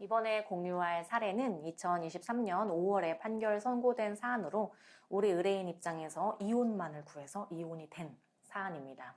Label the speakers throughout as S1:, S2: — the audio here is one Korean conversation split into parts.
S1: 이번에 공유할 사례는 2023년 5월에 판결 선고된 사안으로 우리 의뢰인 입장에서 이혼만을 구해서 이혼이 된 사안입니다.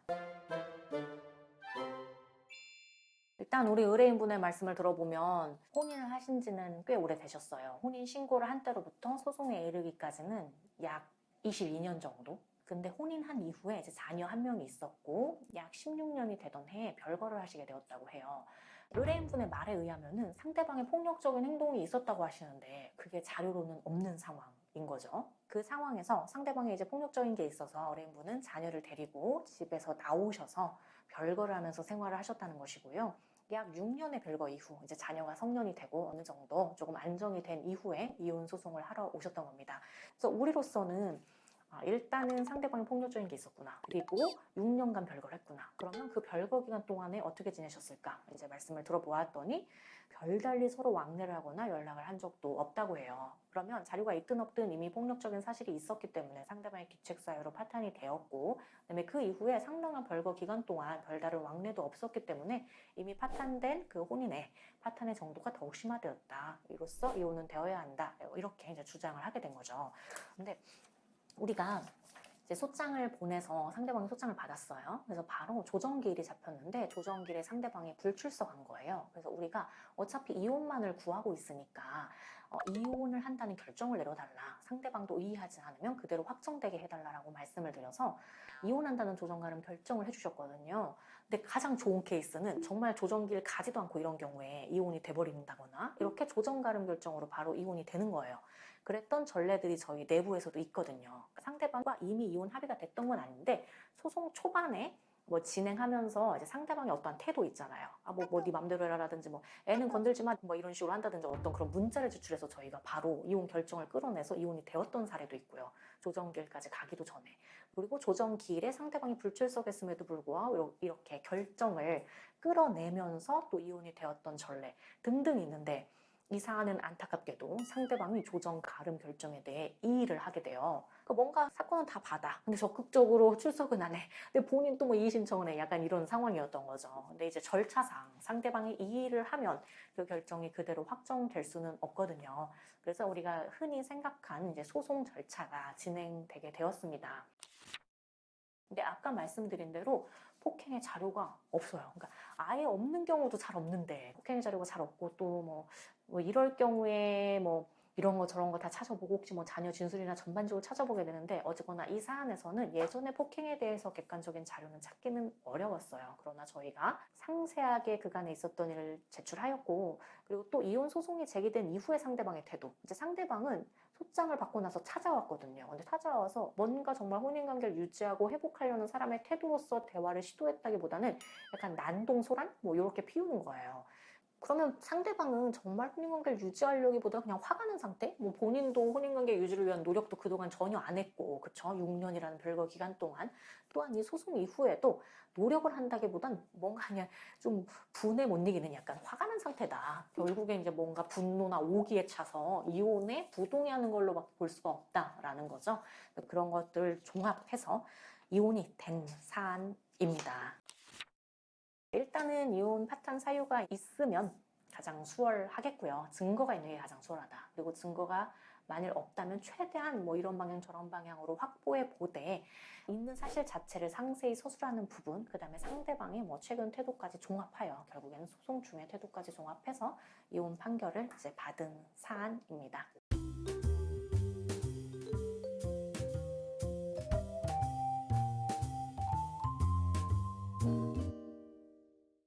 S1: 일단 우리 의뢰인분의 말씀을 들어보면 혼인을 하신 지는 꽤 오래되셨어요. 혼인 신고를 한 때로부터 소송에 이르기까지는 약 22년 정도? 근데 혼인한 이후에 이제 자녀 한 명이 있었고 약 16년이 되던 해에 별거를 하시게 되었다고 해요. 의뢰인분의 말에 의하면은 상대방의 폭력적인 행동이 있었다고 하시는데 그게 자료로는 없는 상황인 거죠. 그 상황에서 상대방이 이제 폭력적인 게 있어서 의뢰인분은 자녀를 데리고 집에서 나오셔서 별거를 하면서 생활을 하셨다는 것이고요. 약 6년의 별거 이후 이제 자녀가 성년이 되고 어느 정도 조금 안정이 된 이후에 이혼 소송을 하러 오셨던 겁니다. 그래서 우리로서는 일단은 상대방이 폭력적인 게 있었구나. 그리고 6년간 별거를 했구나. 그러면 그 별거 기간 동안에 어떻게 지내셨을까? 이제 말씀을 들어보았더니 별달리 서로 왕래를 하거나 연락을 한 적도 없다고 해요. 그러면 자료가 있든 없든 이미 폭력적인 사실이 있었기 때문에 상대방의 기책사유로 파탄이 되었고, 그다음에 그 이후에 상당한 별거 기간 동안 별다른 왕래도 없었기 때문에 이미 파탄된 그 혼인의 파탄의 정도가 더욱 심화되었다. 이로써 이혼은 되어야 한다. 이렇게 이제 주장을 하게 된 거죠. 근데 우리가 이제 소장을 보내서 상대방이 소장을 받았어요. 그래서 바로 조정기일이 잡혔는데 조정기일에 상대방이 불출석한 거예요. 그래서 우리가 어차피 이혼만을 구하고 있으니까 이혼을 한다는 결정을 내려달라. 상대방도 이의하지 않으면 그대로 확정되게 해달라고 말씀을 드려서 이혼한다는 조정가름 결정을 해주셨거든요. 근데 가장 좋은 케이스는 정말 조정기일 가지도 않고 이런 경우에 이혼이 돼버린다거나 이렇게 조정가름 결정으로 바로 이혼이 되는 거예요. 그랬던 전례들이 저희 내부에서도 있거든요. 상대방과 이미 이혼 합의가 됐던 건 아닌데 소송 초반에 뭐 진행하면서 이제 상대방의 어떠한 태도 있잖아요. 네 맘대로 해라라든지 뭐 애는 건들지 마 뭐 이런 식으로 한다든지 어떤 그런 문자를 제출해서 저희가 바로 이혼 결정을 끌어내서 이혼이 되었던 사례도 있고요. 조정기일까지 가기도 전에. 그리고 조정기일에 상대방이 불출석했음에도 불구하고 이렇게 결정을 끌어내면서 또 이혼이 되었던 전례 등등 있는데 이 사안은 안타깝게도 상대방이 조정 가름 결정에 대해 이의를 하게 돼요. 그러니까 뭔가 사건은 다 받아. 근데 적극적으로 출석은 안 해. 근데 본인 또 뭐 이의 신청을 해. 약간 이런 상황이었던 거죠. 근데 이제 절차상 상대방이 이의를 하면 그 결정이 그대로 확정될 수는 없거든요. 그래서 우리가 흔히 생각한 이제 소송 절차가 진행되게 되었습니다. 근데 아까 말씀드린 대로 폭행의 자료가 없어요. 그러니까 아예 없는 경우도 잘 없는데 폭행의 자료가 잘 없고 또 뭐 이럴 경우에 뭐 이런 거 저런 거 다 찾아보고 혹시 뭐 자녀 진술이나 전반적으로 찾아보게 되는데 어쨌거나 이 사안에서는 예전의 폭행에 대해서 객관적인 자료는 찾기는 어려웠어요. 그러나 저희가 상세하게 그간에 있었던 일을 제출하였고 그리고 또 이혼 소송이 제기된 이후의 상대방의 태도 이제 상대방은 소장을 받고 나서 찾아왔거든요. 근데 찾아와서 뭔가 정말 혼인관계를 유지하고 회복하려는 사람의 태도로서 대화를 시도했다기보다는 약간 난동소란? 뭐 이렇게 피우는 거예요. 그러면 상대방은 정말 혼인관계를 유지하려기보다 그냥 화가 난 상태? 뭐 본인도 혼인관계 유지를 위한 노력도 그동안 전혀 안 했고, 그쵸? 6년이라는 별거 기간 동안. 또한 이 소송 이후에도 노력을 한다기보단 뭔가 그냥 좀 분에 못 이기는 약간 화가 난 상태다. 결국에 이제 뭔가 분노나 오기에 차서 이혼에 부동의하는 걸로밖에 볼 수가 없다라는 거죠. 그런 것들 종합해서 이혼이 된 사안입니다. 일단은 이혼 파탄 사유가 있으면 가장 수월하겠고요. 증거가 있는 게 가장 수월하다. 그리고 증거가 만일 없다면 최대한 뭐 이런 방향 저런 방향으로 확보해 보되 있는 사실 자체를 상세히 서술하는 부분, 그 다음에 상대방의 뭐 최근 태도까지 종합하여 결국에는 소송 중의 태도까지 종합해서 이혼 판결을 이제 받은 사안입니다.